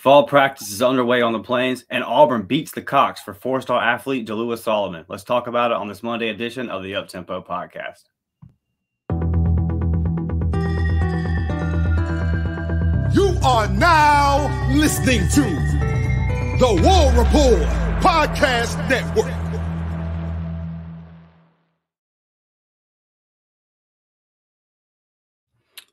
Fall practice is underway on the Plains, and Auburn beats the Cox for four-star athlete Jalua Solomon. Let's talk about it on this Monday edition of the Uptempo Podcast. You are now listening to the War Report Podcast Network.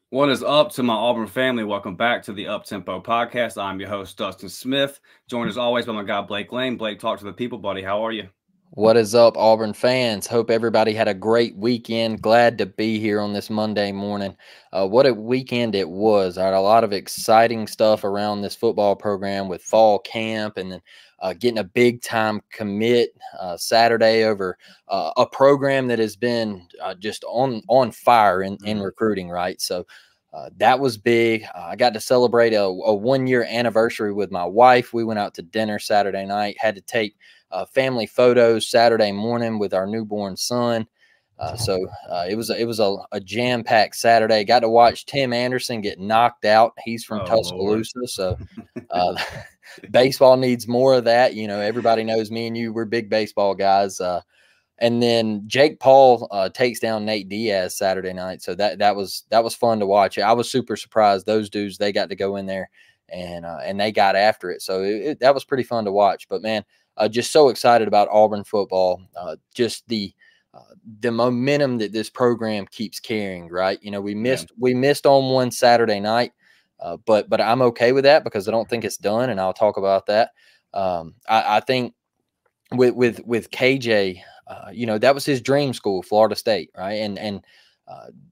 What is up to my Auburn family? Welcome back to the Uptempo Podcast. I'm your host, Dustin Smith, joined as always by my guy, Blake Lane. Blake, talk to the people, buddy. How are you? What is up, Auburn fans? Hope everybody had a great weekend. Glad to be here on this Monday morning. What a weekend it was. I had a lot of exciting stuff around this football program with fall camp and then getting a big-time commit Saturday over a program that has been just on fire in recruiting, right? So that was big. I got to celebrate a one-year anniversary with my wife. We went out to dinner Saturday night, had to take family photos Saturday morning with our newborn son. So it was a jam-packed Saturday. Got to watch Tim Anderson get knocked out. He's from Tuscaloosa, so baseball needs more of that. You know, everybody knows me and you, we're big baseball guys. And then Jake Paul takes down Nate Diaz Saturday night. So that was fun to watch. I was super surprised. Those dudes, they got to go in there and they got after it. So that was pretty fun to watch. But man, just so excited about Auburn football. Just the momentum that this program keeps carrying, right? You know, we missed on one Saturday night, but I'm okay with that because I don't think it's done, and I'll talk about that. I think with KJ, you know, that was his dream school, Florida State, right? And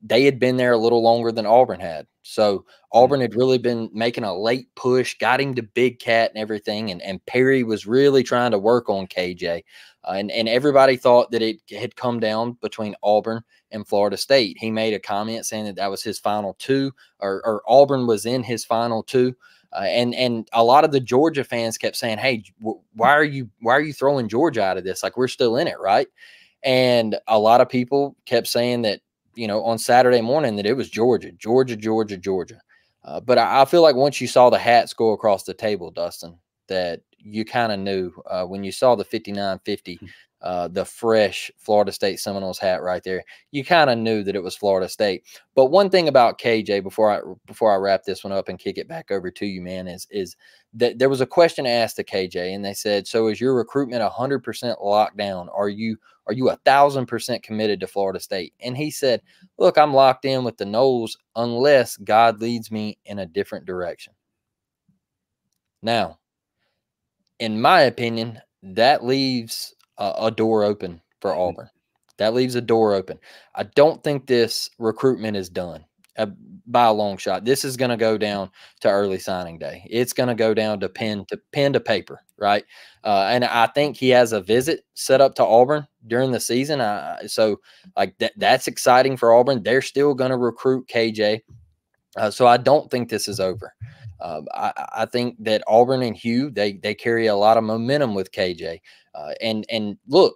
they had been there a little longer than Auburn had. So Auburn had really been making a late push, got him to Big Cat and everything. And Perry was really trying to work on KJ. And everybody thought that it had come down between Auburn and Florida State. He made a comment saying that was his final two, or Auburn was in his final two. And a lot of the Georgia fans kept saying, hey, why are you throwing Georgia out of this? Like, we're still in it, right? And a lot of people kept saying that, you know, on Saturday morning that it was Georgia. But I feel like once you saw the hats go across the table, Dustin, that you kind of knew when you saw the 5950, the fresh Florida State Seminoles hat right there, you kind of knew that it was Florida State. But one thing about KJ, before I wrap this one up and kick it back over to you, man, is that there was a question asked to KJ, and they said, so is your recruitment 100% locked down? Are you 1,000% committed to Florida State? And he said, look, I'm locked in with the Noles unless God leads me in a different direction. Now, in my opinion, that leaves a door open for Auburn. That leaves a door open. I don't think this recruitment is done by a long shot. This is going to go down to early signing day. It's going to go down to pen to paper, right? And I think he has a visit set up to Auburn during the season. So like that's exciting for Auburn. They're still going to recruit KJ. So I don't think this is over. I think that Auburn and Hugh, they carry a lot of momentum with KJ. And look,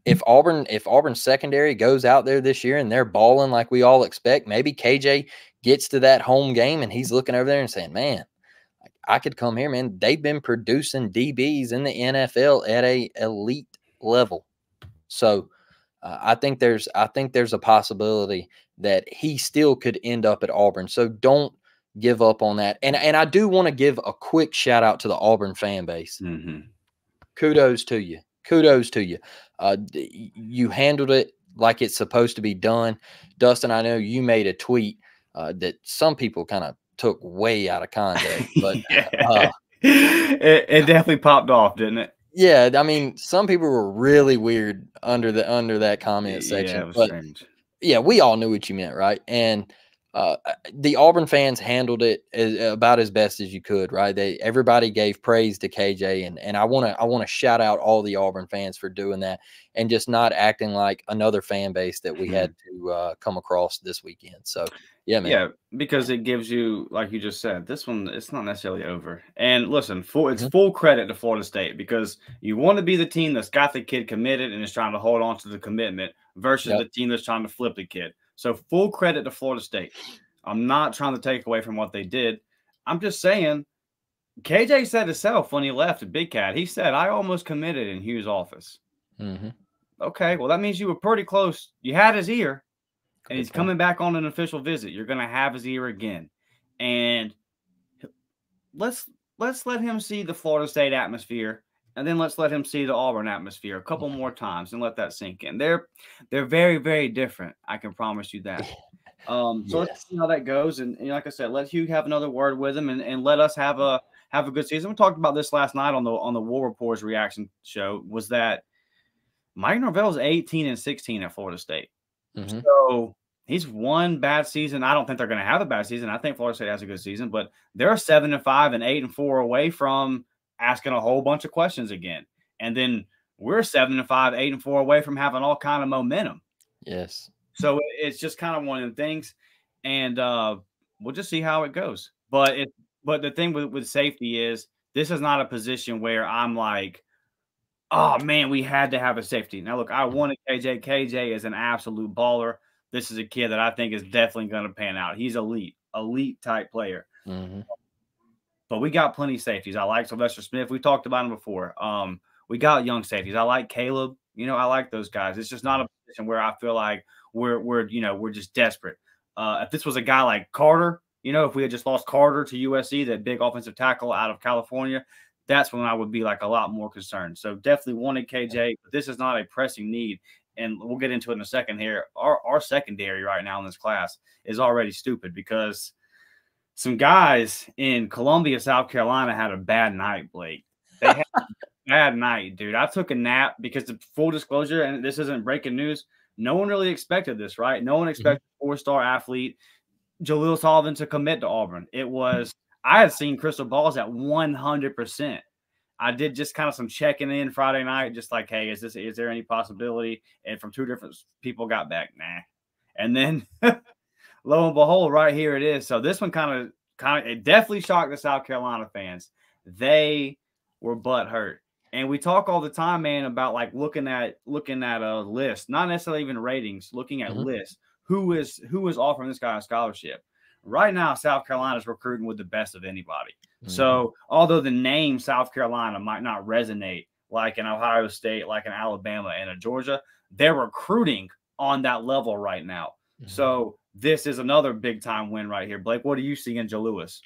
if Auburn's secondary goes out there this year and they're balling like we all expect, maybe KJ gets to that home game and he's looking over there and saying, man, I could come here, man. They've been producing DBs in the NFL at a elite level. So I think there's a possibility that he still could end up at Auburn. So don't give up on that. And I do want to give a quick shout out to the Auburn fan base. Kudos to you. You handled it like it's supposed to be done. Dustin, I know you made a tweet that some people kind of took way out of context, but it definitely popped off, didn't it? Yeah, I mean, some people were really weird under that comment section. Yeah, it was strange. Yeah, we all knew what you meant, right? And the Auburn fans handled it about as best as you could, right? Everybody gave praise to KJ, and I want to shout out all the Auburn fans for doing that and just not acting like another fan base that we had to come across this weekend. So yeah, man. Yeah, because it gives you, like you just said, this one, it's not necessarily over. And listen, it's full credit to Florida State because you want to be the team that's got the kid committed and is trying to hold on to the commitment versus the team that's trying to flip the kid. So full credit to Florida State. I'm not trying to take away from what they did. I'm just saying KJ said himself when he left Big Cat, he said, I almost committed in Hugh's office. Okay, well, that means you were pretty close. You had his ear, and he's coming back on an official visit. You're going to have his ear again. And let's let him see the Florida State atmosphere, and then let's let him see the Auburn atmosphere a couple more times and let that sink in. They're very, very different. I can promise you that. So let's see how that goes. And like I said, let Hugh have another word with him and let us have a good season. We talked about this last night on the War Report's reaction show, was that Mike Norvell's 18-16 at Florida State. So he's one bad season. I don't think they're going to have a bad season. I think Florida State has a good season, but they're 7-5 and 8-4 away from asking a whole bunch of questions again. And then we're 7-5, 8-4 away from having all kind of momentum. Yes. So it's just kind of one of the things, and we'll just see how it goes. But the thing with safety is this is not a position where I'm like, oh, man, we had to have a safety. Now, look, I wanted KJ. KJ is an absolute baller. This is a kid that I think is definitely going to pan out. He's elite type player. But we got plenty of safeties. I like Sylvester Smith. We talked about him before. We got young safeties. I like Caleb. I like those guys. It's just not a position where I feel like we're just desperate. If this was a guy like Carter, if we had just lost Carter to USC, that big offensive tackle out of California, that's when I would be like a lot more concerned. So definitely wanted KJ, but this is not a pressing need. And we'll get into it in a second here. Our secondary right now in this class is already stupid because some guys in Columbia, South Carolina had a bad night, Blake. They had a bad night, dude. I took a nap because, the full disclosure, and this isn't breaking news, no one really expected this, right? No one expected a 4-star athlete, Jaleel Sullivan, to commit to Auburn. I had seen crystal balls at 100%. I did just kind of some checking in Friday night, just like, hey, is there any possibility? And from 2 different people got back, nah. And then lo and behold, right here it is. So this one kind of it definitely shocked the South Carolina fans. They were butthurt. And we talk all the time, man, about like looking at a list, not necessarily even ratings, looking at lists. Who is offering this guy a scholarship? Right now, South Carolina's recruiting with the best of anybody. So although the name South Carolina might not resonate like in Ohio State, like in Alabama and in Georgia, they're recruiting on that level right now. So this is another big-time win right here. Blake, what do you see in Jalewis?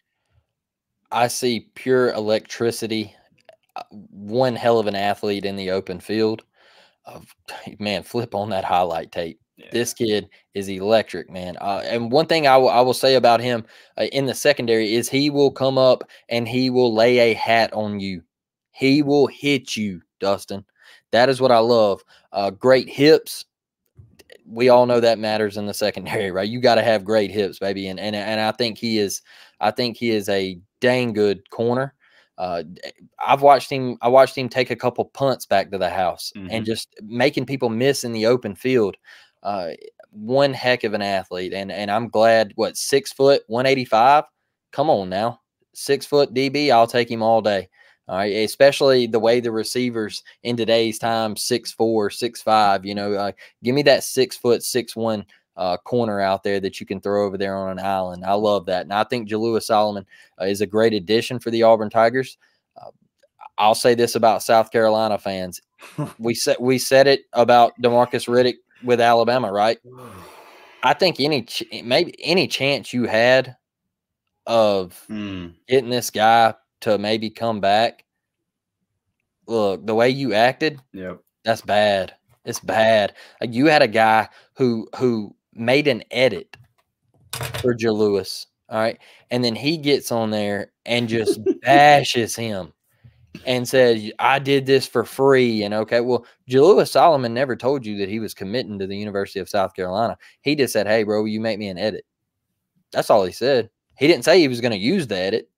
I see pure electricity, one hell of an athlete in the open field. Man, flip on that highlight tape. Yeah. This kid is electric, man. And one thing I will say about him in the secondary is he will come up and he will lay a hat on you. He will hit you, Dustin. That is what I love. Great hips. We all know that matters in the secondary, right? You got to have great hips, baby. And I think he is a dang good corner. I watched him take a couple punts back to the house and just making people miss in the open field. One heck of an athlete, and I'm glad. 6 foot, 185. Come on now, 6 foot DB. I'll take him all day. All right, especially the way the receivers in today's time, 6'4", 6'5". Give me that 6 foot, 6'1" corner out there that you can throw over there on an island. I love that, and I think Jaleel Solomon is a great addition for the Auburn Tigers. I'll say this about South Carolina fans: we said it about DeMarcus Riddick with Alabama, right? I think any chance you had of getting this guy to maybe come back, look, the way you acted, that's bad. It's bad. Like, you had a guy who made an edit for Jalewis, all right, and then he gets on there and just bashes him and says, I did this for free. And okay, well, Jaleel Solomon never told you that he was committing to the University of South Carolina. He just said, hey, bro, you make me an edit. That's all he said. He didn't say he was going to use the edit.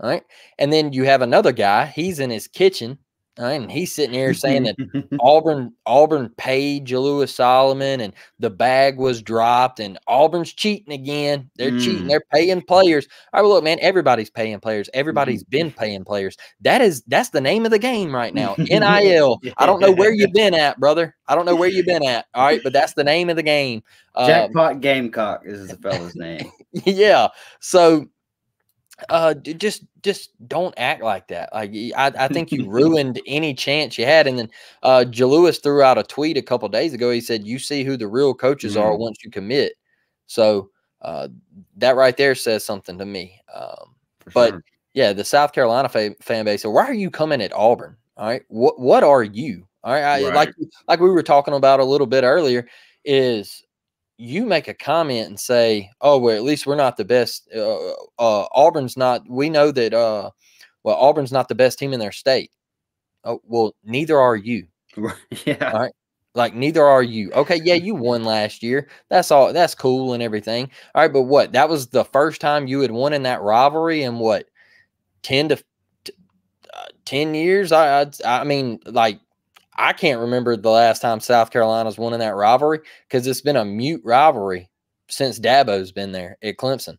All right. And then you have another guy, he's in his kitchen, all right, and he's sitting here saying that Auburn paid Jaleel Solomon and the bag was dropped and Auburn's cheating again. They're cheating. They're paying players. All right, well, look, man, everybody's paying players. Everybody's been paying players. That's the name of the game right now. NIL. I don't know where you've been at, brother. I don't know where you've been at. All right, but that's the name of the game. Jackpot Gamecock is the fella's name. Yeah. So Just don't act like that. Like I think you ruined any chance you had. And then Jalewis threw out a tweet a couple days ago. He said, "You see who the real coaches are once you commit." So that right there says something to me. But sure. yeah, the South Carolina fan base. So why are you coming at Auburn? All right, what are you? All right, Right. like we were talking about a little bit earlier is. You make a comment and say, "Oh, well, at least we're not the best. Auburn's not. We know that. Well, Auburn's not the best team in their state. Oh, well, neither are you. Yeah. All right, like neither are you. Okay, yeah, you won last year. That's all. That's cool and everything. All right, but what? That was the first time you had won in that rivalry in what 10 years. I mean, like I can't remember the last time South Carolina's won in that rivalry because it's been a mute rivalry since Dabo's been there at Clemson.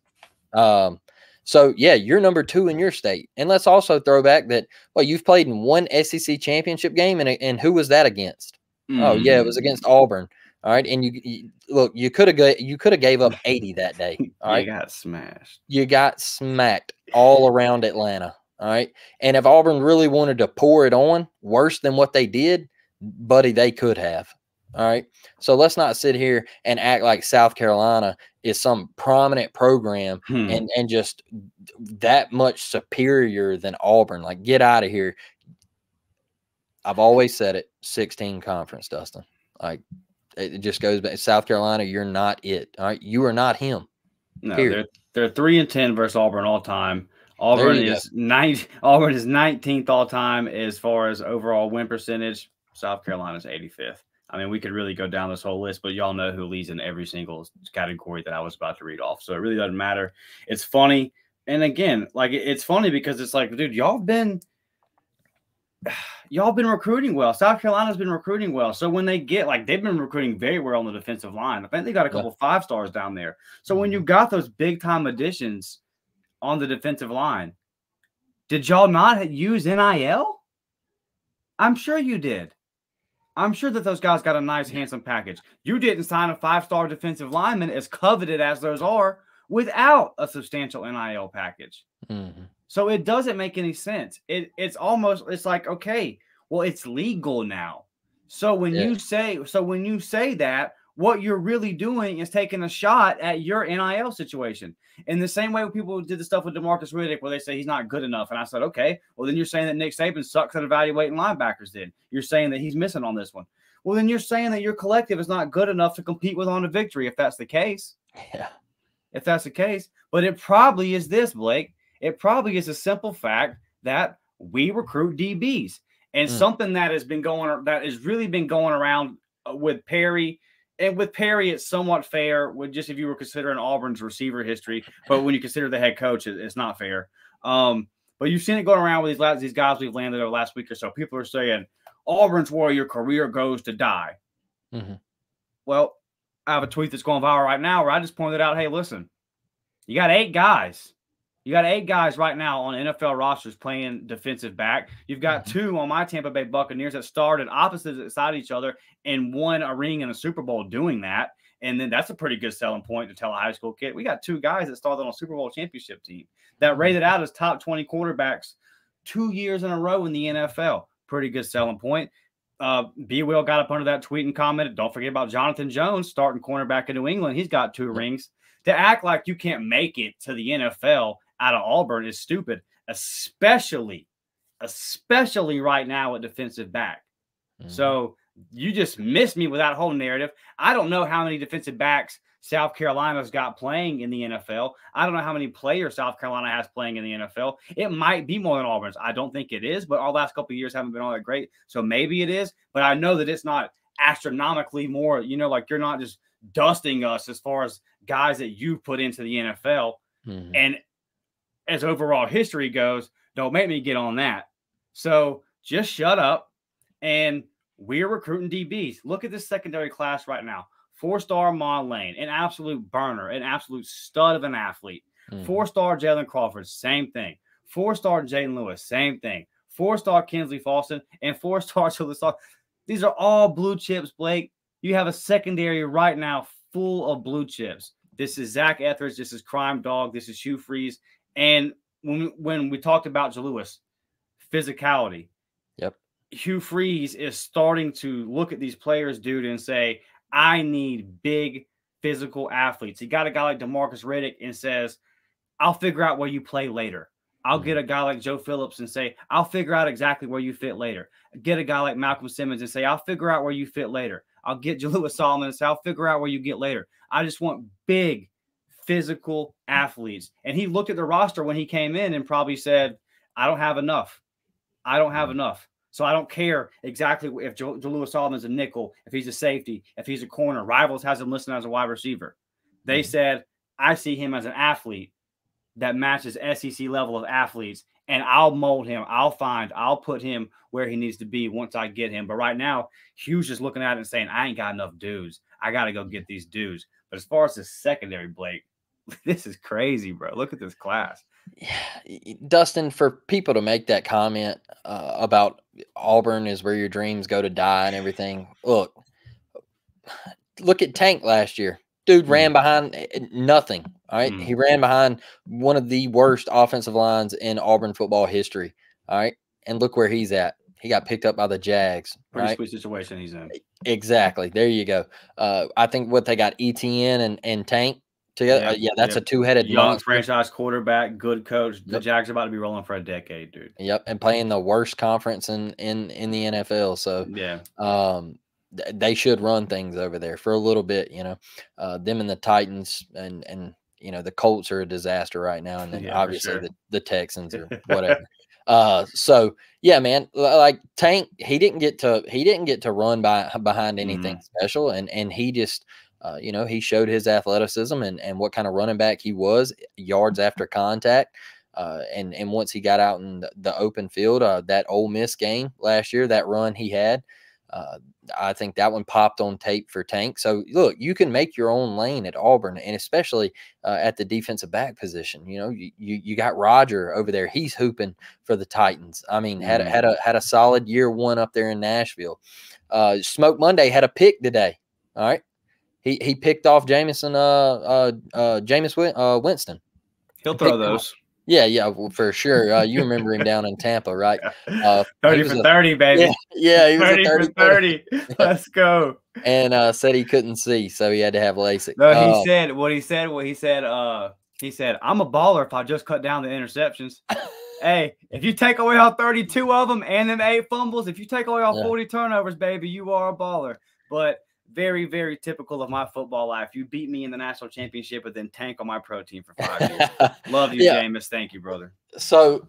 So, yeah, you're number 2 in your state. And let's also throw back that, well, you've played in one SEC championship game, and who was that against? Oh, yeah, it was against Auburn. All right, and you could have gave up 80 that day. All right, You got smashed. You got smacked all around Atlanta. All right. And if Auburn really wanted to pour it on worse than what they did, buddy, they could have. All right. So let's not sit here and act like South Carolina is some prominent program and just that much superior than Auburn. Like, get out of here. I've always said it, 16 conference, Dustin. Like, it just goes back. South Carolina, you're not it. All right. You are not him. No, they're 3-10 versus Auburn all time. Auburn is 19th all time as far as overall win percentage. South Carolina's 85th. I mean, we could really go down this whole list, but y'all know who leads in every single category that I was about to read off. So it really doesn't matter. It's funny. And again, like it's funny because it's like, dude, y'all been recruiting well. South Carolina's been recruiting well. So when they get they've been recruiting very well on the defensive line. I think they got a couple 5-stars down there. So when you got those big time additions on the defensive line, did y'all not use NIL? I'm sure you did. I'm sure that those guys got a nice, handsome package. You didn't sign a 5-star defensive lineman, as coveted as those are, without a substantial NIL package. So it doesn't make any sense. It's like, okay, well, it's legal now. So when you say that, what you're really doing is taking a shot at your NIL situation. In the same way when people did the stuff with DeMarcus Riddick where they say he's not good enough. And I said, okay, well, then you're saying that Nick Saban sucks at evaluating linebackers then. You're saying that he's missing on this one. Well, then you're saying that your collective is not good enough to compete with On to Victory if that's the case. Yeah. If that's the case. But it probably is this, Blake. It probably is a simple fact that we recruit DBs. And something that has really been going around with Perry. And with Perry, it's somewhat fair with just if you were considering Auburn's receiver history. But when you consider the head coach, it's not fair. But you've seen it going around with these guys we've landed over the last week or so. People are saying, Auburn's where your career goes to die. Well, I have a tweet that's going viral right now where I just pointed out, hey, listen, you got 8 guys. You got 8 guys right now on NFL rosters playing defensive back. You've got 2 on my Tampa Bay Buccaneers that started opposite side of each other and won a ring in a Super Bowl doing that. And then that's a pretty good selling point to tell a high school kid. We got 2 guys that started on a Super Bowl championship team that rated out as top 20 quarterbacks 2 years in a row in the NFL. Pretty good selling point. B. Will got up under that tweet and commented, don't forget about Jonathan Jones, starting cornerback in New England. He's got 2 rings. To act like you can't make it to the NFL out of Auburn is stupid, especially right now at defensive back. So you just missed me with that whole narrative. I don't know how many defensive backs South Carolina's got playing in the NFL. I don't know how many players South Carolina has playing in the NFL. It might be more than Auburn's. I don't think it is, but our last couple of years haven't been all that great. So maybe it is, but I know that it's not astronomically more, like you're not just dusting us as far as guys that you put into the NFL. And as overall history goes, don't make me get on that. So just shut up. And we're recruiting DBs. Look at this secondary class right now. 4-star Mon Lane, an absolute burner, an absolute stud of an athlete. 4-star Jalen Crawford, same thing. 4-star Jaden Lewis, same thing. 4-star Kinsley Falston, and 4-star Chillisar. These are all blue chips, Blake. You have a secondary right now full of blue chips. This is Zach Etheridge. This is Crime Dog. This is Hugh Freeze. And when we talked about Jalewis, physicality. Yep. Hugh Freeze is starting to look at these players, dude, and say, I need big physical athletes. He got a guy like DeMarcus Riddick and says, I'll figure out where you play later. I'll get a guy like Joe Phillips and say, I'll figure out exactly where you fit later. Get a guy like Malcolm Simmons and say, I'll figure out where you fit later. I'll get Jalewis Solomon and say, I'll figure out where you get later. I just want big physical athletes. And he looked at the roster when he came in and probably said, I don't have enough. I don't have enough. So I don't care exactly if Jalewis Solomon's a nickel, if he's a safety, if he's a corner. Rivals has him listed as a wide receiver. They said, I see him as an athlete that matches SEC level of athletes, and I'll mold him. I'll put him where he needs to be once I get him. But right now, Hugh's just looking at it and saying, I ain't got enough dudes. I got to go get these dudes. But as far as the secondary, Blake, this is crazy, bro. Look at this class. Yeah, Dustin, for people to make that comment about Auburn is where your dreams go to die and everything. Look at Tank last year. Dude ran behind nothing. All right. He ran behind one of the worst offensive lines in Auburn football history. All right. And look where he's at. He got picked up by the Jags. Pretty sweet situation he's in. Exactly. There you go. I think what they got ETN and Tank together. That's a two-headed young monster. Franchise quarterback, good coach. The Jags are about to be rolling for a decade, dude. Yep. And playing the worst conference in the NFL. So they should run things over there for a little bit, them and the Titans and the Colts are a disaster right now. And then obviously the Texans or whatever. So yeah, man, like Tank, he didn't get to run behind anything special. And he just, he showed his athleticism and what kind of running back he was, yards after contact. And once he got out in the open field, that Ole Miss game last year, that run he had, I think that one popped on tape for Tank. So look, you can make your own lane at Auburn, and especially at the defensive back position. You got Roger over there; he's hooping for the Titans. I mean, had a solid year one up there in Nashville. Smoke Monday had a pick today. All right, he picked off Jameis Winston. He'll throw those. Yeah, for sure. You remember him down in Tampa, right? 30 for 30, baby. Yeah, he was 30 for 30. Let's go. And said he couldn't see, so he had to have LASIK. No, he said, I'm a baller if I just cut down the interceptions. Hey, if you take away all 32 of them and them 8 fumbles, if you take away all 40 turnovers, baby, you are a baller. But very, very typical of my football life. You beat me in the national championship, but then tank on my pro team for 5 years. Love you, Jameis. Thank you, brother. So,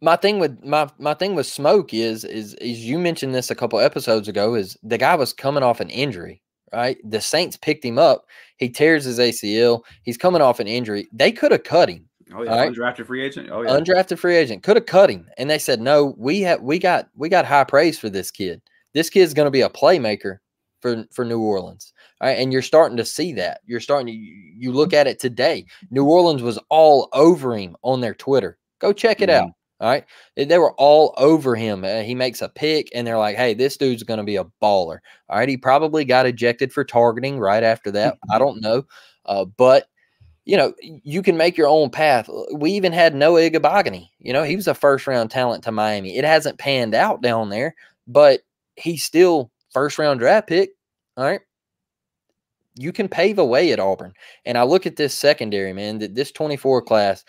my thing with Smoke is you mentioned this a couple episodes ago, is the guy was coming off an injury, right? The Saints picked him up. He tears his ACL. He's coming off an injury. They could have cut him. Oh yeah, right? Undrafted free agent. Oh yeah, undrafted free agent could have cut him, and they said no. We got high praise for this kid. This kid's going to be a playmaker for New Orleans. All right. And you're starting to see that. You look at it today. New Orleans was all over him on their Twitter. Go check it out. All right. They were all over him. He makes a pick and they're like, hey, this dude's going to be a baller. All right. He probably got ejected for targeting right after that. I don't know. But you can make your own path. We even had Noah Igabogany. He was a first-round talent to Miami. It hasn't panned out down there, but he's still first-round draft pick. All right. You can pave a way at Auburn. And I look at this secondary, man, this 24 class,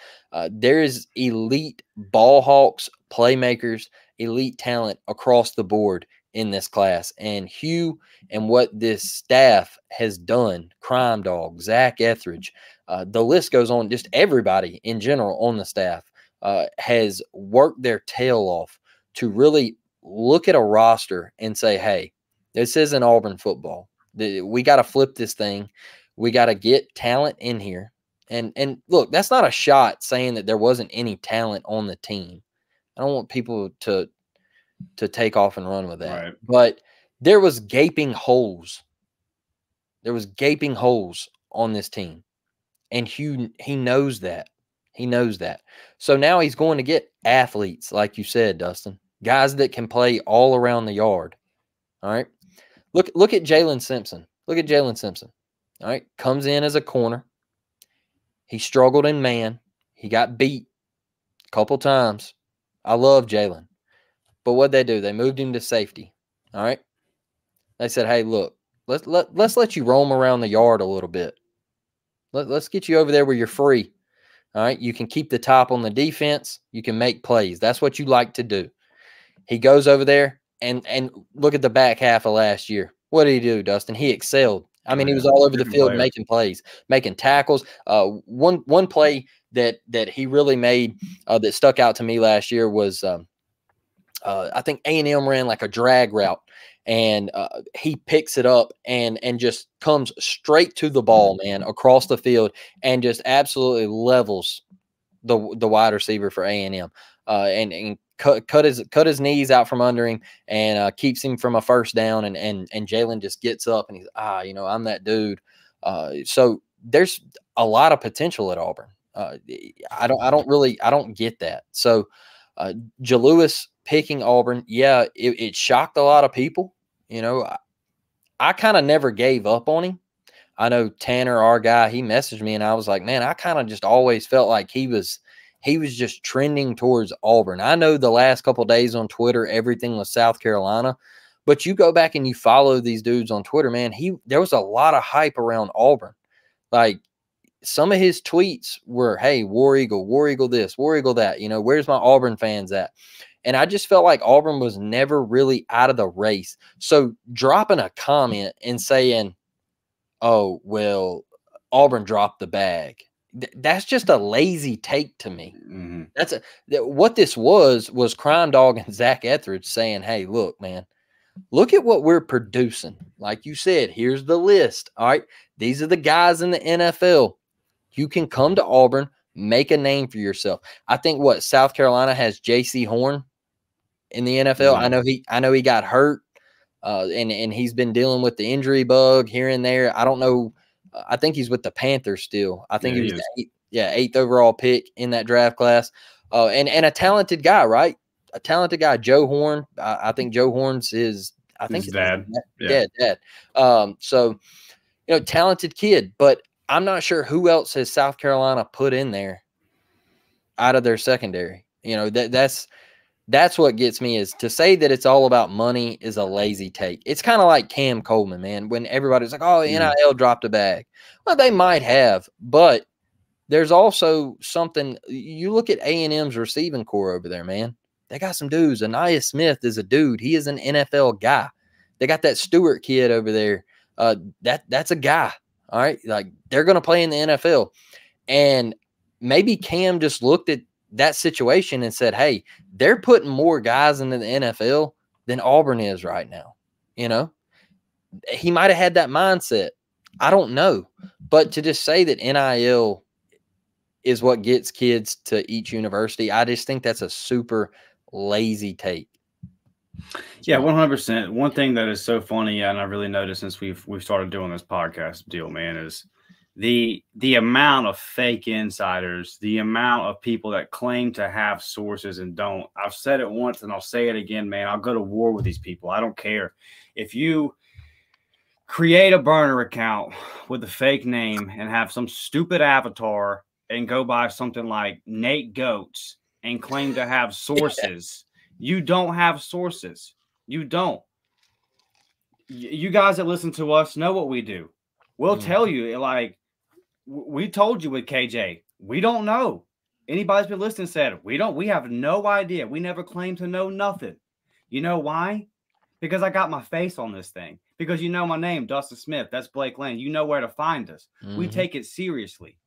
there is elite ball hawks, playmakers, elite talent across the board in this class. And Hugh and what this staff has done, Crime Dog, Zach Etheridge, the list goes on, just everybody in general on the staff has worked their tail off to really look at a roster and say, hey, this isn't Auburn football. We got to flip this thing. We got to get talent in here. And look, that's not a shot saying that there wasn't any talent on the team. I don't want people to take off and run with that. Right. But there was gaping holes. There was gaping holes on this team. And Hugh, he knows that. He knows that. So now he's going to get athletes, like you said, Dustin. Guys that can play all around the yard. All right. Look at Jalen Simpson. Look at Jalen Simpson. All right. Comes in as a corner. He struggled in man. He got beat a couple times. I love Jalen. But what'd they do? They moved him to safety. All right. They said, hey, look, let's let you roam around the yard a little bit. Let's get you over there where you're free. All right. You can keep the top on the defense. You can make plays. That's what you like to do. He goes over there and look at the back half of last year. What did he do, Dustin? He excelled. I mean, he was all over the field making plays, making tackles. One play that he really made that stuck out to me last year was I think A&M ran like a drag route, and he picks it up and just comes straight to the ball, man, across the field, and just absolutely levels the wide receiver for A&M, and cut his knees out from under him and keeps him from a first down, and Jalen just gets up and he's I'm that dude. So there's a lot of potential at Auburn. I don't get that. So Jalewis picking Auburn, yeah, it shocked a lot of people. I kind of never gave up on him. I know Tanner, our guy, he messaged me and I was like, man, I kind of just always felt like he was just trending towards Auburn. I know the last couple of days on Twitter, everything was South Carolina, but you go back and you follow these dudes on Twitter, man, there was a lot of hype around Auburn. Like some of his tweets were, hey, War Eagle this, War Eagle that, where's my Auburn fans at? And I just felt like Auburn was never really out of the race. So dropping a comment and saying, oh, well, Auburn dropped the bag, that's just a lazy take to me. Mm-hmm. What this was Crime Dog and Zach Etheridge saying, hey, look, man, look at what we're producing. Like you said, here's the list. All right, these are the guys in the NFL. You can come to Auburn, make a name for yourself. I think South Carolina has J.C. Horn in the NFL. Mm-hmm. I know he got hurt, and he's been dealing with the injury bug here and there. I don't know. I think he's with the Panthers still. I think he was the 8th overall pick in that draft class. And a talented guy, right? A talented guy, Joe Horn. I think Joe Horn's his dad. Dad. So, talented kid, but I'm not sure who else has South Carolina put in there out of their secondary. That's what gets me, is to say that it's all about money is a lazy take. It's kind of like Cam Coleman, man, when everybody's like, oh, NIL dropped a bag. Well, they might have, but there's also something. You look at A&M's receiving core over there, man. They got some dudes. Anaya Smith is a dude. He is an NFL guy. They got that Stewart kid over there. That's a guy. All right. Like, they're going to play in the NFL. And maybe Cam just looked at that situation and said, hey, they're putting more guys into the NFL than Auburn is right now. He might have had that mindset. I don't know. But to just say that NIL is what gets kids to each university, I just think that's a super lazy take. Yeah, 100%. One thing that is so funny, and I really noticed since we've started doing this podcast deal, man, is the amount of fake insiders, the amount of people that claim to have sources and don't. I've said it once and I'll say it again, man. I'll go to war with these people. I don't care. If you create a burner account with a fake name and have some stupid avatar and go by something like Nate Goats and claim to have sources, you don't have sources. You don't. You guys that listen to us know what we do. We'll tell you, like, we told you with KJ, we don't know. Anybody's been listening said, we have no idea. We never claimed to know nothing. You know why? Because I got my face on this thing. Because you know my name, Dustin Smith. That's Blake Lane. You know where to find us. Mm-hmm. We take it seriously.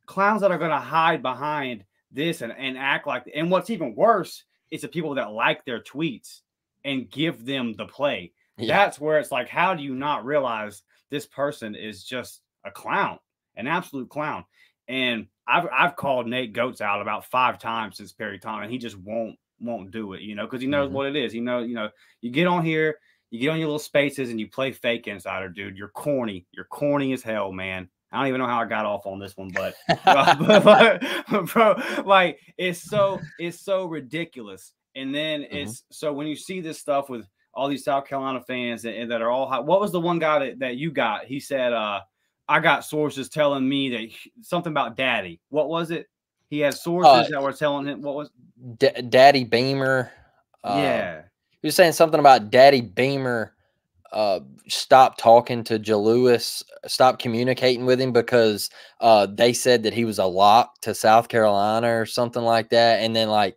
Clowns that are going to hide behind this and act like, and what's even worse is the people that like their tweets and give them the play. Yeah. That's where it's like, how do you not realize this person is just a clown? An absolute clown. And I've called Nate Goats out about 5 times since Perry Tom, and he just won't do it, because he knows what it is. You get on here, you get on your little spaces and you play fake insider, dude. You're corny. You're corny as hell, man. I don't even know how I got off on this one, but bro, like it's so ridiculous. And then it's so when you see this stuff with all these South Carolina fans that are all high. What was the one guy that you got? He said I got sources telling me that something about Daddy. What was it? He had sources that were telling him what was Daddy Beamer. Yeah. He was saying something about Daddy Beamer stop talking to Jalewis, stop communicating with him because they said that he was a lock to South Carolina or something like that. And then like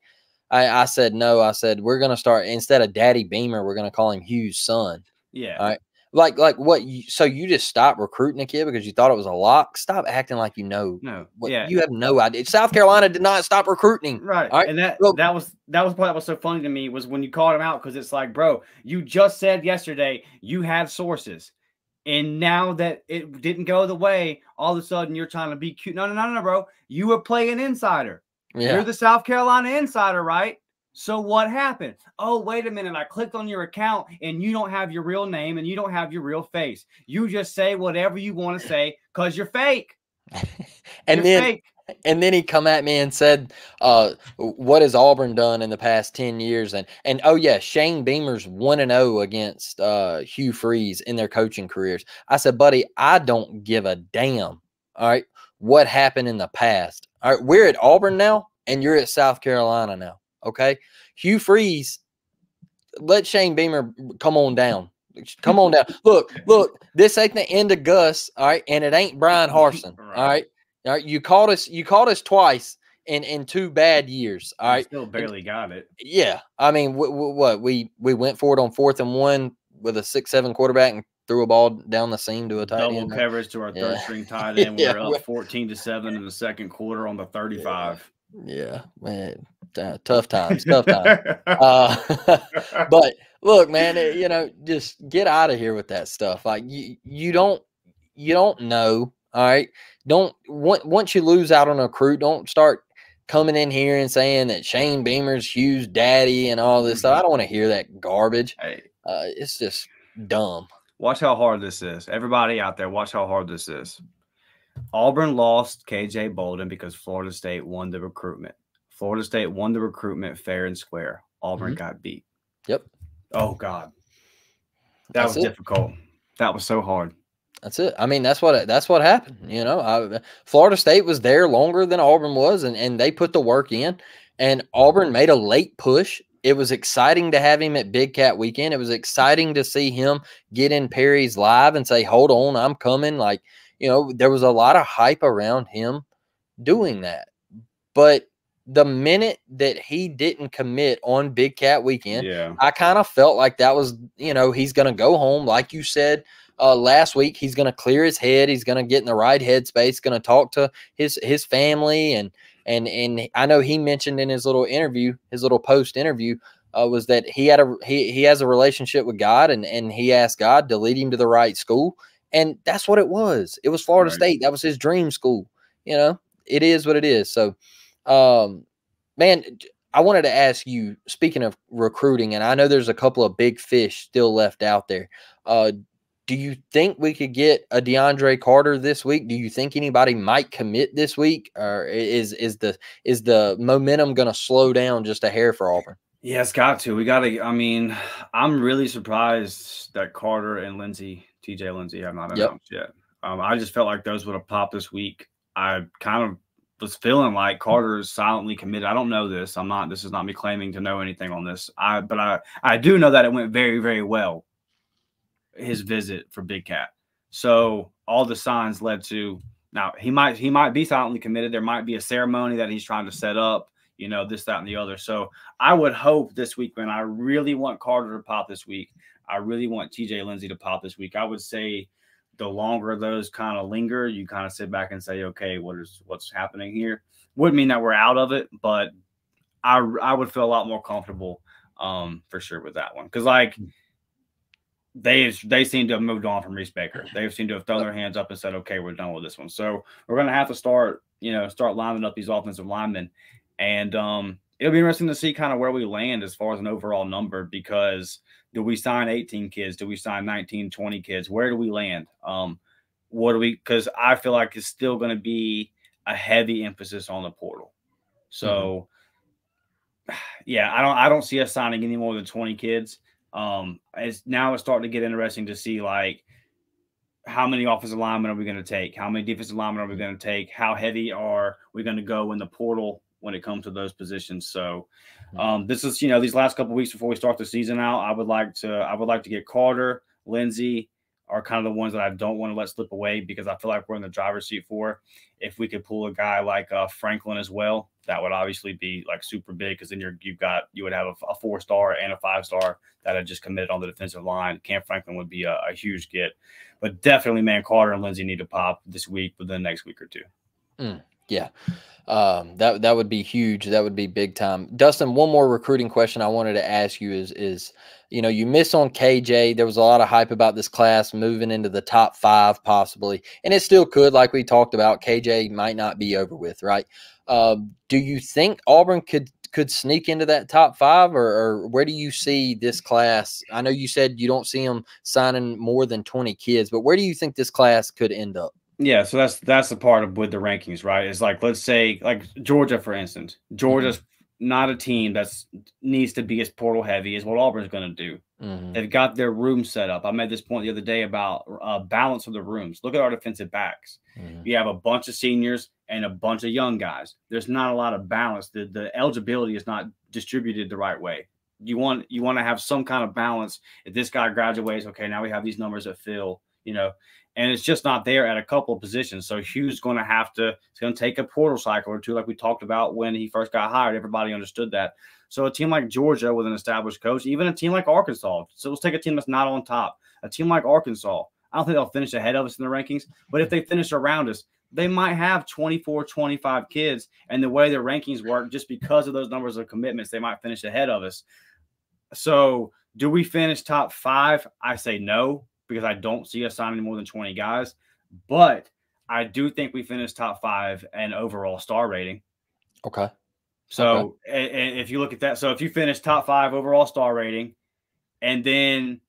I said, no, I said, we're going to start, instead of Daddy Beamer, we're going to call him Hugh's son. Yeah. All right. Like what? So you just stopped recruiting a kid because you thought it was a lock? Stop acting like you know. No. What, Yeah. you have no idea. South Carolina did not stop recruiting. Right. All right. And that was part that was so funny to me was when you called him out, because it's like, bro, you just said yesterday you had sources. And now that it didn't go the way, all of a sudden you're trying to be cute. No, bro. You were playing insider. Yeah. You're the South Carolina insider, right? So what happened? Oh, wait a minute. I clicked on your account and you don't have your real name and you don't have your real face. You just say whatever you want to say because you're fake. And then he come at me and said, what has Auburn done in the past 10 years? And oh yeah, Shane Beamer's 1-0 against Hugh Freeze in their coaching careers. I said, buddy, I don't give a damn. All right, what happened in the past? All right, we're at Auburn now and you're at South Carolina now. Okay. Hugh Freeze, let Shane Beamer come on down. Come on down. Look, this ain't the end of Gus. All right. And it ain't Brian Harsin. Right. All right. All right. You caught us twice in 2 bad years. All right. Still barely got it. Yeah. I mean, what we went for it on 4th and 1 with a 6-7 quarterback and threw a ball down the seam to a tight end. Double coverage to our third string tight end. We were up 14-7 in the second quarter on the 35. Yeah, man. Tough times. But look, man, just get out of here with that stuff. Like you don't know. All right. Once you lose out on a recruit, don't start coming in here and saying that Shane Beamer's Hugh's daddy and all this stuff. I don't want to hear that garbage. Hey, it's just dumb. Watch how hard this is. Everybody out there, watch how hard this is. Auburn lost KJ Bolden because Florida State won the recruitment. Florida State won the recruitment fair and square. Auburn got beat. Yep. Oh, God. That was difficult. That was so hard. That's it. I mean, that's what happened. Florida State was there longer than Auburn was, and they put the work in. And Auburn made a late push. It was exciting to have him at Big Cat Weekend. It was exciting to see him get in Perry's live and say, hold on, I'm coming. Like, there was a lot of hype around him doing that. But the minute that he didn't commit on Big Cat Weekend, I kind of felt like that was, he's going to go home. Like you said last week, he's going to clear his head. He's going to get in the right headspace, going to talk to his family. And I know he mentioned in his little interview, his little post interview, was that he has a relationship with God and he asked God to lead him to the right school. And that's what it was. It was Florida State. That was his dream school. It is what it is. So, man, I wanted to ask you, speaking of recruiting, and I know there's a couple of big fish still left out there. Do you think we could get a DeAndre Carter this week? Do you think anybody might commit this week? Or is the momentum going to slow down just a hair for Auburn? Yeah, it's got to. We got to. I mean, I'm really surprised that Carter and TJ Lindsey have not announced yet. I just felt like those would have popped this week. I kind of was feeling like Carter is silently committed. I don't know this. This is not me claiming to know anything on this. But I do know that it went very, very well, his visit for Big Cat. So all the signs led to, now he might be silently committed. There might be a ceremony that he's trying to set up, this, that, and the other. So I would hope this week, man, I really want Carter to pop this week. I really want TJ Lindsey to pop this week. I would say the longer those kind of linger, you kind of sit back and say, okay, what's happening here? Wouldn't mean that we're out of it, but I would feel a lot more comfortable for sure with that one. Because like they seem to have moved on from Reese Baker. They seem to have thrown their hands up and said, okay, we're done with this one. So we're gonna have to start lining up these offensive linemen. And it'll be interesting to see kind of where we land as far as an overall number, because do we sign 18 kids? Do we sign 19, 20 kids? Where do we land? Because I feel like it's still going to be a heavy emphasis on the portal. So, yeah, I don't see us signing any more than 20 kids. It's starting to get interesting to see, like, how many offensive linemen are we going to take? How many defensive linemen are we going to take? How heavy are we going to go in the portal when it comes to those positions? So this is, these last couple of weeks before we start the season out, I would like to get Carter, Lindsey are kind of the ones that I don't want to let slip away because I feel like we're in the driver's seat for. If we could pull a guy like Franklin as well, that would obviously be like super big because then you would have a 4-star and a 5-star that had just committed on the defensive line. Cam Franklin would be a huge get, but definitely, man, Carter and Lindsey need to pop this week within the next week or two. Yeah. That would be huge. That would be big time. Dustin, one more recruiting question I wanted to ask you is, you miss on KJ. There was a lot of hype about this class moving into the top 5 possibly, and it still could, like we talked about. KJ might not be over with, right? Do you think Auburn could sneak into that top 5, or where do you see this class? I know you said you don't see them signing more than 20 kids, but where do you think this class could end up? Yeah, so that's the part of with the rankings, right? It's like, let's say like Georgia, for instance. Georgia's not a team that needs to be as portal heavy as what Auburn's going to do. They've got their room set up. I made this point the other day about balance of the rooms. Look at our defensive backs. You have a bunch of seniors and a bunch of young guys. There's not a lot of balance. The eligibility is not distributed the right way. You want to have some kind of balance. If this guy graduates, okay, now we have these numbers that fill, and it's just not there at a couple of positions. So Hugh's going to it's going to take a portal cycle or two, like we talked about when he first got hired. Everybody understood that. So a team like Georgia with an established coach, even a team like Arkansas. So let's take a team that's not on top. A team like Arkansas, I don't think they'll finish ahead of us in the rankings, but if they finish around us, they might have 24, 25 kids. And the way the rankings work, just because of those numbers of commitments, they might finish ahead of us. So do we finish top 5? I say no, because I don't see us signing more than 20 guys. But I do think we finish top 5 and overall star rating. Okay. So if you look at that, so if you finish top 5 overall star rating, and then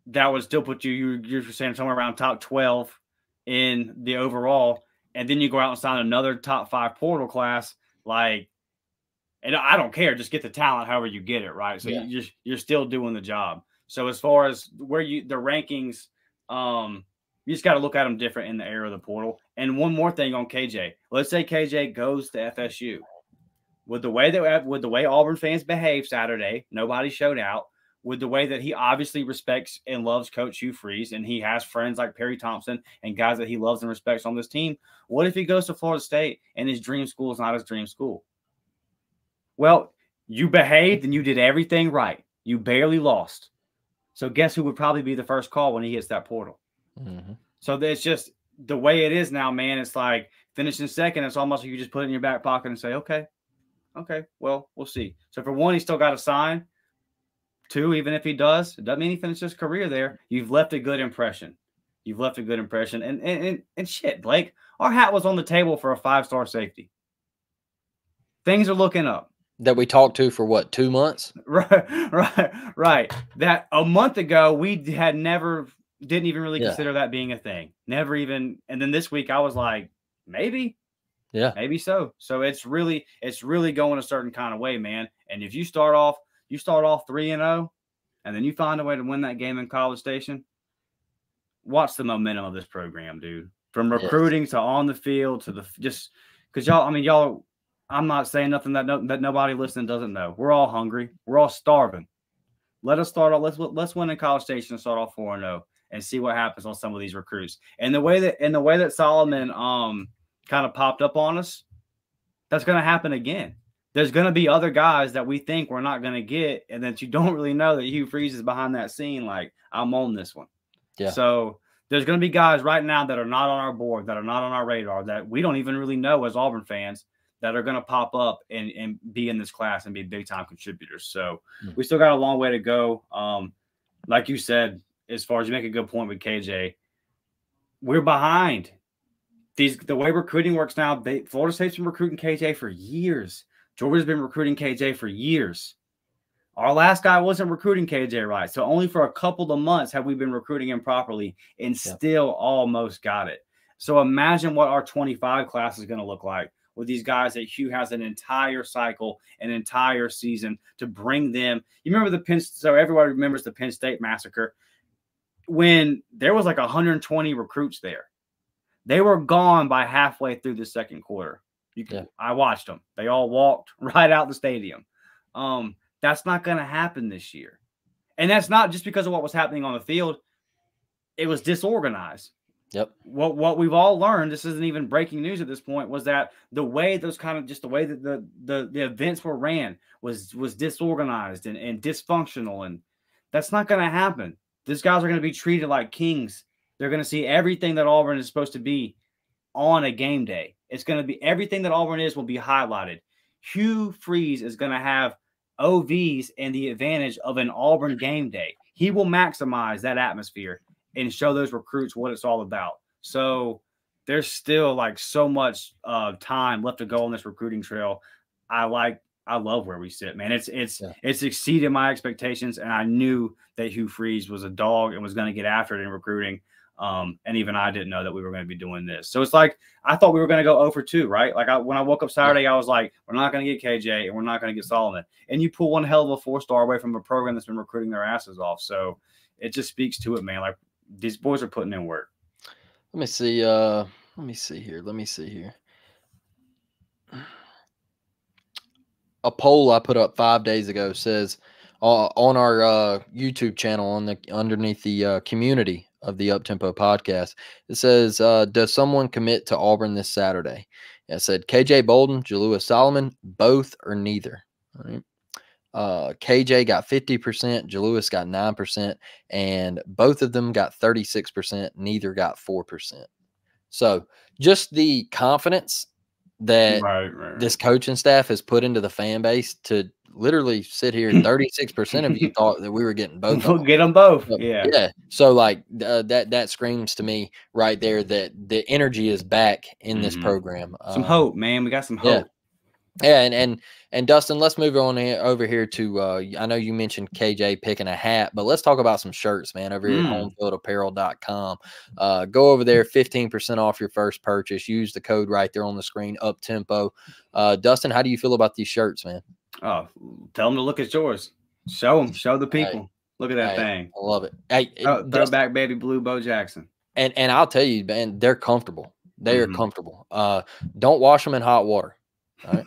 that would still put you're saying somewhere around top 12 in the overall, and then you go out and sign another top 5 portal class, and I don't care, just get the talent however you get it, right? So you're still doing the job. So as far as the rankings, you just got to look at them different in the era of the portal. And one more thing on KJ. Let's say KJ goes to FSU. With the way Auburn fans behaved Saturday, nobody showed out. With the way that he obviously respects and loves Coach Hugh Freeze, and he has friends like Perry Thompson and guys that he loves and respects on this team. What if he goes to Florida State and his dream school is not his dream school? Well, you behaved and you did everything right. You barely lost. So guess who would probably be the first call when he hits that portal? So it's just the way it is now, man. It's like finishing second. It's almost like you just put it in your back pocket and say, okay, well, we'll see. So for one, he still got to sign. 2, even if he does, it doesn't mean he finished his career there. You've left a good impression. And shit, Blake, our hat was on the table for a 5-star safety. Things are looking up. That we talked to for what, 2 months? Right. That a month ago we didn't even really consider that being a thing. Never even. And then this week I was like, maybe so. So it's really going a certain kind of way, man. And if you start off 3-0, and then you find a way to win that game in College Station, watch the momentum of this program, dude. From recruiting to on the field to just because y'all. I'm not saying nothing that nobody listening doesn't know. We're all hungry. We're all starving. Let us start off. Let's win in College Station and start off 4-0 and see what happens on some of these recruits. And the way that Solomon kind of popped up on us, that's going to happen again. There's going to be other guys that we think we're not going to get, and that you don't really know that Hugh Freeze is behind that scene. Like, I'm on this one. Yeah. So there's going to be guys right now that are not on our board, that are not on our radar, that we don't even really know as Auburn fans, that are going to pop up and be in this class and be big-time contributors. So we still got a long way to go. Like you said, as far as you make a good point with KJ, we're behind. The way recruiting works now, Florida State's been recruiting KJ for years. Georgia's been recruiting KJ for years. Our last guy wasn't recruiting KJ right. So only for a couple of months have we been recruiting him properly and still almost got it. So imagine what our 25 class is going to look like with these guys that Hugh has an entire cycle, an entire season to bring them. You remember so everybody remembers the Penn State massacre. when there was like 120 recruits there. They were gone by halfway through the second quarter. I watched them. They all walked right out the stadium. That's not going to happen this year. And that's not just because of what was happening on the field. It was disorganized. Yep. What we've all learned, this isn't even breaking news at this point, was that the way that the events were ran was disorganized and dysfunctional. And that's not going to happen. These guys are going to be treated like kings. They're going to see everything that Auburn is supposed to be on a game day. It's going to be everything that Auburn is will be highlighted. Hugh Freeze is going to have OVs and the advantage of an Auburn game day. He will maximize that atmosphere and show those recruits what it's all about. So there's still like so much time left to go on this recruiting trail. I love where we sit, man. It's exceeded my expectations, and I knew that Hugh Freeze was a dog and was going to get after it in recruiting. And even I didn't know that we were going to be doing this. So it's like I thought we were going to go 0 for 2, right? Like when I woke up Saturday, I was like, we're not going to get KJ and we're not going to get Solomon. And you pull one hell of a 4-star away from a program that's been recruiting their asses off. So it just speaks to it, man. Like these boys are putting in work. Let me see. Let me see here. A poll I put up 5 days ago says on our YouTube channel underneath the community of the Uptempo podcast, it says, does someone commit to Auburn this Saturday? And it said KJ Bolden, Jalewis Solomon, both or neither. All right. KJ got 50%, Jalewis got 9%, and both of them got 36%. Neither got 4%. So just the confidence that this coaching staff has put into the fan base to literally sit here. 36% of you thought that we were getting both. We'll get them both. So, yeah. So like that screams to me right there that the energy is back in this program. Some hope, man. We got some hope. Yeah, and Dustin, let's move on over here to I know you mentioned KJ picking a hat, but let's talk about some shirts, man, over here at homefieldapparel.com. Go over there, 15% off your first purchase. Use the code right there on the screen, Uptempo. Dustin, how do you feel about these shirts, man? Oh, tell them to look at yours. Show them. Show the people. Hey, look at that thing. I love it. Hey, throwback baby blue Bo Jackson. And I'll tell you, man, they're comfortable. They are comfortable. Don't wash them in hot water. Right.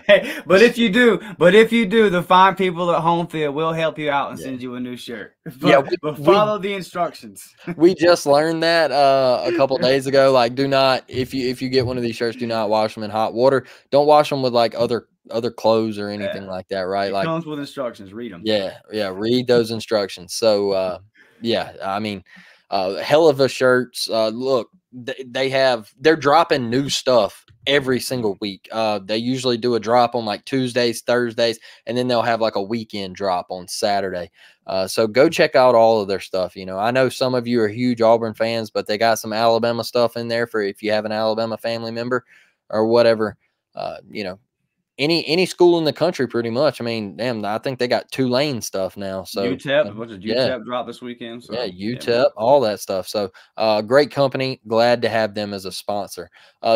Hey, but if you do, the fine people at Home Field will help you out and send you a new shirt. But follow the instructions. We just learned that a couple days ago. Like, do not, if you get one of these shirts, do not wash them in hot water. Don't wash them with like other clothes or anything like that. Right? It comes with instructions. Read them. Yeah. Read those instructions. So I mean, hell of a shirts. Look, they're dropping new stuff every single week. They usually do a drop on like Tuesdays, Thursdays, and then they'll have like a weekend drop on Saturday. So go check out all of their stuff. You know, I know some of you are huge Auburn fans, but they got some Alabama stuff in there for if you have an Alabama family member or whatever. You know, any school in the country pretty much. I mean, damn, I think they got Tulane stuff now. So UTEP, what did UTEP drop this weekend? So, UTEP, all that stuff. So great company. Glad to have them as a sponsor.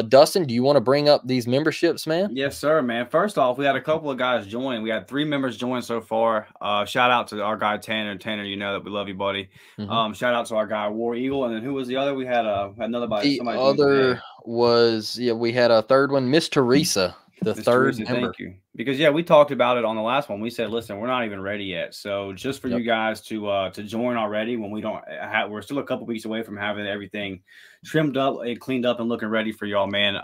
Dustin, do you want to bring up these memberships, man? Yes, sir, man. First off, we had a couple of guys join. We had 3 members join so far. Shout out to our guy Tanner. Tanner, you know that we love you, buddy. Shout out to our guy War Eagle, and then who was the other? We had another body. The other was we had a third one, Miss Teresa. The third member. Thank you. Because we talked about it on the last one. We said, listen, we're not even ready yet. So just for you guys to join already when we don't we're still a couple weeks away from having everything trimmed up and cleaned up and looking ready for y'all, man.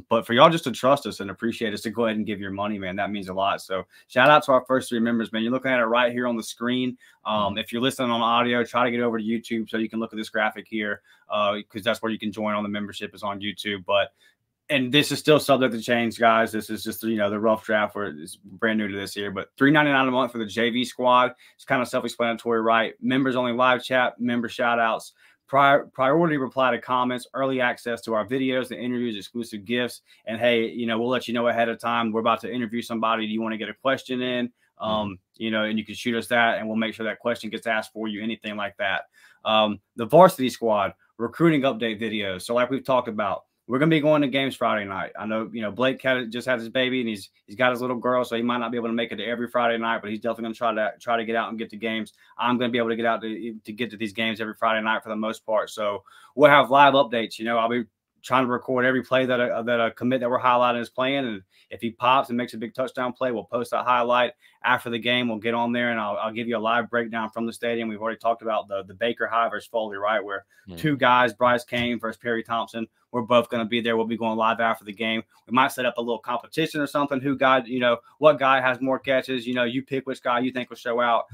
But for y'all just to trust us and appreciate us to go ahead and give your money, man, that means a lot. So shout out to our first 3 members, man. You're looking at it right here on the screen. If you're listening on audio, try to get over to YouTube so you can look at this graphic here because that's where you can join on the membership is on YouTube. And this is still subject to change, guys. This is just, the rough draft where it's brand new to this year. But $3.99 a month for the JV squad. It's kind of self-explanatory, right? Members only live chat, member shout-outs, priority reply to comments, early access to our videos, the interviews, exclusive gifts. And, hey, we'll let you know ahead of time. We're about to interview somebody. Do you want to get a question in? And you can shoot us that, and we'll make sure that question gets asked for you, anything like that. The varsity squad, recruiting update videos. So like we've talked about, we're gonna be going to games Friday night. I know, Blake just had his baby, and he's got his little girl, so he might not be able to make it to every Friday night, but he's definitely gonna try to get out and get to games. I'm gonna be able to get out to get to these games every Friday night for the most part. So we'll have live updates. I'll be trying to record every play that a commit that we're highlighting is playing, and if he pops and makes a big touchdown play, we'll post that highlight after the game. We'll get on there, and I'll give you a live breakdown from the stadium. We've already talked about the Baker High versus Foley, right, where two guys, Bryce Kane versus Perry Thompson, we're both going to be there. We'll be going live after the game. We might set up a little competition or something. What guy has more catches? You pick which guy you think will show out.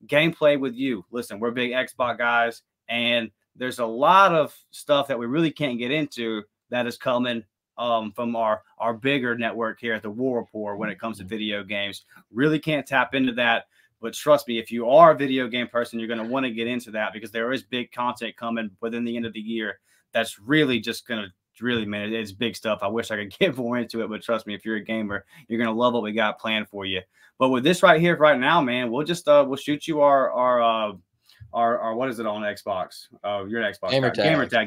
Gameplay with you. Listen, we're big Xbox guys, and there's a lot of stuff that we really can't get into that is coming from our bigger network here at the War Report when it comes to video games. Really can't tap into that. But trust me, if you are a video game person, you're going to want to get into that because there is big content coming within the end of the year that's really just going to man, it's big stuff. I wish I could get more into it, but trust me, if you're a gamer, you're going to love what we got planned for you. But with this right here right now, man, we'll just we'll shoot you our what is it on Xbox? You're an Xbox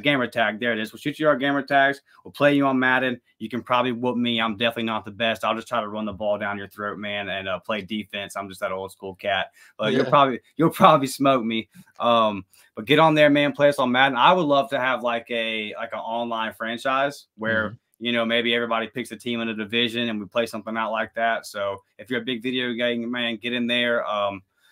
gamer tag. There it is. We'll shoot you our gamer tags. We'll play you on Madden. You can probably whoop me. I'm definitely not the best. I'll just try to run the ball down your throat, man, and play defense. I'm just that old school cat. But you'll probably smoke me. But get on there, man. Play us on Madden. I would love to have like an online franchise where maybe everybody picks a team in a division and we play something out like that. So if you're a big video game man, get in there.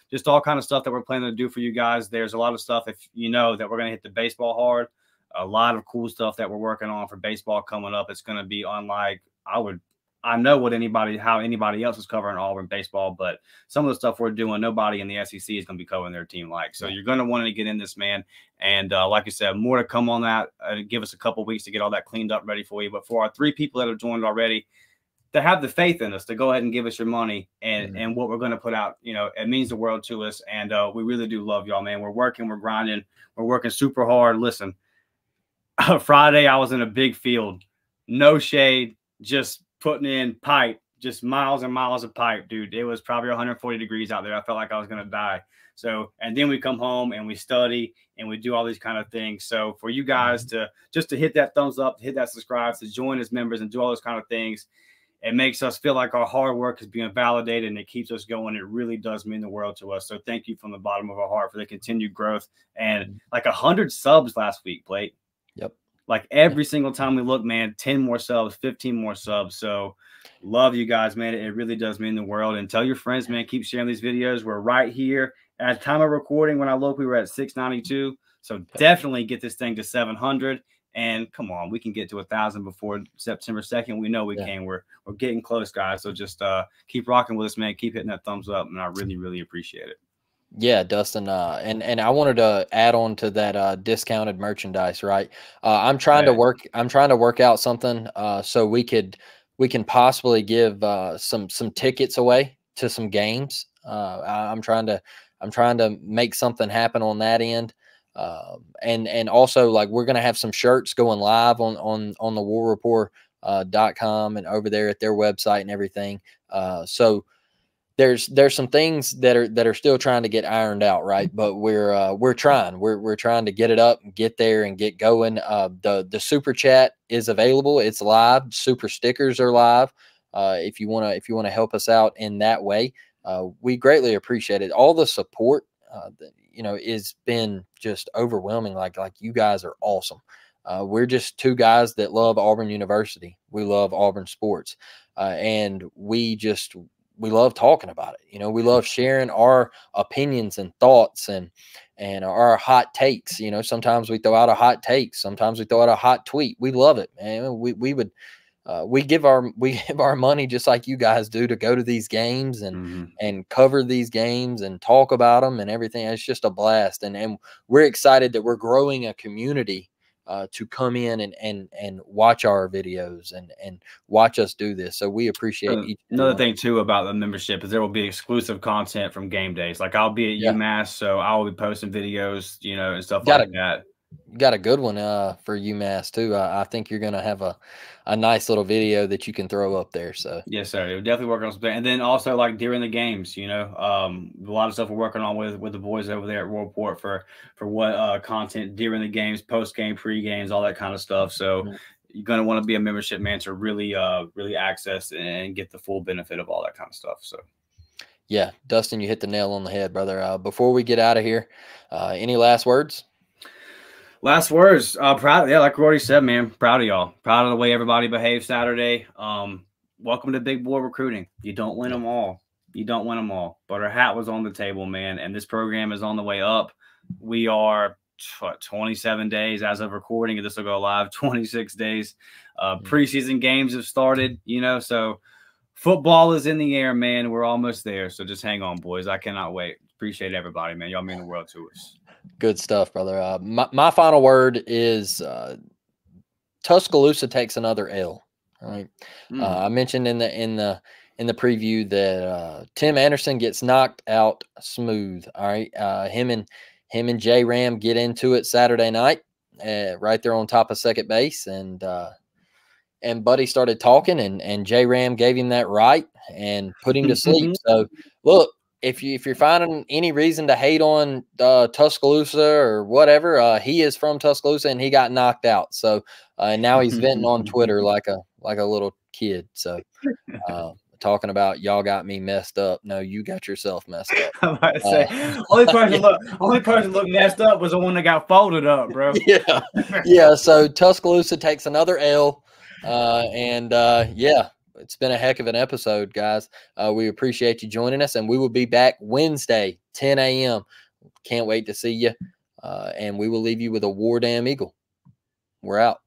Just all kind of stuff that we're planning to do for you guys. There's a lot of stuff, if you know, that we're going to hit the baseball hard. A lot of cool stuff that we're working on for baseball coming up. It's going to be unlike I know how anybody else is covering Auburn baseball, but some of the stuff we're doing, nobody in the SEC is going to be covering their team like. So you're going to want to get in this, man. And like I said, more to come on that. Give us a couple weeks to get all that cleaned up ready for you. But for our 3 people that have joined already, to have the faith in us to go ahead and give us your money and what we're going to put out, it means the world to us. And we really do love y'all, man. We're working, we're grinding, we're working super hard. Listen, Friday, I was in a big field, no shade, just putting in pipe, just miles and miles of pipe, dude. It was probably 140 degrees out there. I felt like I was going to die. So, and then we come home and we study and we do all these kind of things. So for you guys to hit that thumbs up, to hit that subscribe, to join as members and do all those kind of things, it makes us feel like our hard work is being validated and it keeps us going. It really does mean the world to us. So thank you from the bottom of our heart for the continued growth and like 100 subs last week, Blake. Yep. Like every single time we look, man, 10 more subs, 15 more subs. So love you guys, man. It really does mean the world. And tell your friends, man, keep sharing these videos. We're right here at time of recording. When I look, we were at 692. So definitely get this thing to 700. And come on, we can get to 1,000 before September 2nd. We know we can. We're getting close, guys. So just keep rocking with us, man. Keep hitting that thumbs up, and I really, really appreciate it. Yeah, Dustin. And I wanted to add on to that discounted merchandise, right? I'm trying to work out something so we can possibly give some tickets away to some games. I'm trying to make something happen on that end. And also like we're going to have some shirts going live on the warreport.com and over there at their website and everything. So there's some things that are still trying to get ironed out, right? But we're trying to get it up and get there and get going. The super chat is available. It's live. Super stickers are live. If you want to help us out in that way, we greatly appreciate it. All the support, it's been just overwhelming. Like you guys are awesome. We're just 2 guys that love Auburn University. We love Auburn sports. And we love talking about it. We love sharing our opinions and thoughts and our hot takes. Sometimes we throw out a hot take. Sometimes we throw out a hot tweet. We love it, man. We give our money just like you guys do to go to these games and cover these games and talk about them and everything. It's just a blast. And we're excited that we're growing a community to come in and watch our videos and watch us do this. So we appreciate each. Another thing too about the membership is there will be exclusive content from game days. Like I'll be at UMass, so I will be posting videos, and stuff like that. Got a good one for UMass too. I think you're gonna have a nice little video that you can throw up there. So yes, sir. We'll definitely work on something. And then also like during the games, a lot of stuff we're working on with the boys over there at World Report for what content during the games, post game, pre games, all that kind of stuff. So you're going to want to be a membership man to really access and get the full benefit of all that kind of stuff. So. Yeah, Dustin, you hit the nail on the head, brother. Before we get out of here, any last words? Last words. Proud. Yeah, like we already said, man. Proud of y'all. Proud of the way everybody behaved Saturday. Welcome to big boy recruiting. You don't win them all. You don't win them all. But our hat was on the table, man. And this program is on the way up. We are 27 days as of recording. This will go live 26 days. Preseason games have started, so football is in the air, man. We're almost there. So just hang on, boys. I cannot wait. Appreciate everybody, man. Y'all mean the world to us. Good stuff, brother. My final word is Tuscaloosa takes another L. All right. I mentioned in the preview that Tim Anderson gets knocked out smooth. All right. Him and J Ram get into it Saturday night, right there on top of second base, and Buddy started talking, and J Ram gave him that right and put him to sleep. So look, if you're finding any reason to hate on Tuscaloosa or whatever, he is from Tuscaloosa and he got knocked out. So now he's venting on Twitter like a little kid. So talking about y'all got me messed up. No, you got yourself messed up. I'm about to say only person looked messed up was the one that got folded up, bro. Yeah. So Tuscaloosa takes another L, yeah. It's been a heck of an episode, guys. We appreciate you joining us, and we will be back Wednesday, 10 a.m. Can't wait to see you. And we will leave you with a War Damn Eagle. We're out.